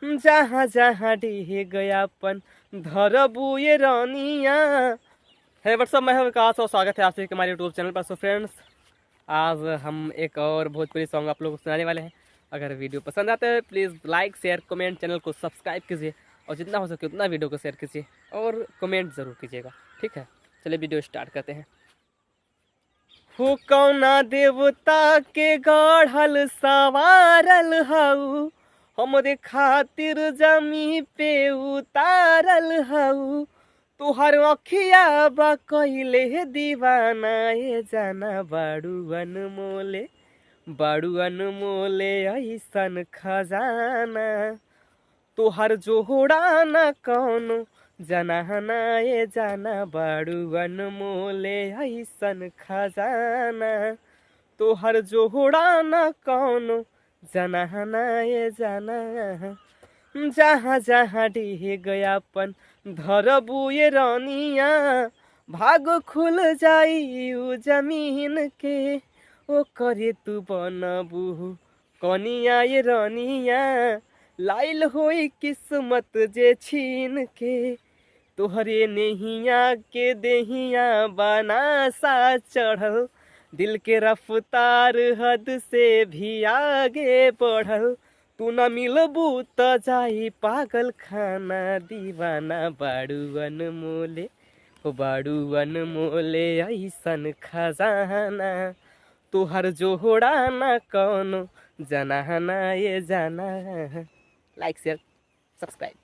जहाँ जहाँ ढेह गयापन धरबू ये रानिया। है व्हाट्सअप, मैं हूं विकास और स्वागत है आपसे हमारे यूट्यूब चैनल पर। सो फ्रेंड्स, आज हम एक और भोजपुरी सॉन्ग आप लोगों को सुनाने वाले हैं। अगर वीडियो पसंद आता है please like share comment, channel को सब्सक्राइब कीजिए और जितना हो सके उतना वीडियो को शेयर कीजिए और कमेंट ज़रूर कीजिएगा, ठीक है। चलिए वीडियो स्टार्ट करते हैं। हो कौना देवता के गढ़ल सवारल हऊ, हमरे खातिर जमी पे उतारल हऊ। तुहर अखिया बा कइले दीवाना, ये जाना बाड़ू अनमोले, बाड़ू अनमोले ऐसन खजाना। तुहर जोड़ा न कौनो जनाना, ये जाना बाड़ू अनमोले ऐसन खजाना। तुहर जोड़ा न कौनो जनाना, ये जाना। जहाँ जहाँ ढेह गयापन धरबू ये रानिया। भाग खुल जाई उ जमीन के, ओ करे तू बनबू कनिया ये रानिया। लाइल होई किस्मत जे छीन के, तोहरे नेहिया के देहिया बनासा चढ़ल। दिल के रफ्तार हद से भी आगे बढ़ल। तू न मिलबू त जाई पागल खाना, दीवाना बाड़ू अनमोले, हो बाड़ू अनमोले ऐसन खजाना। तुहर जोड़ा न कौनो जनाना, ये जाना। लाइक शेयर सब्सक्राइब।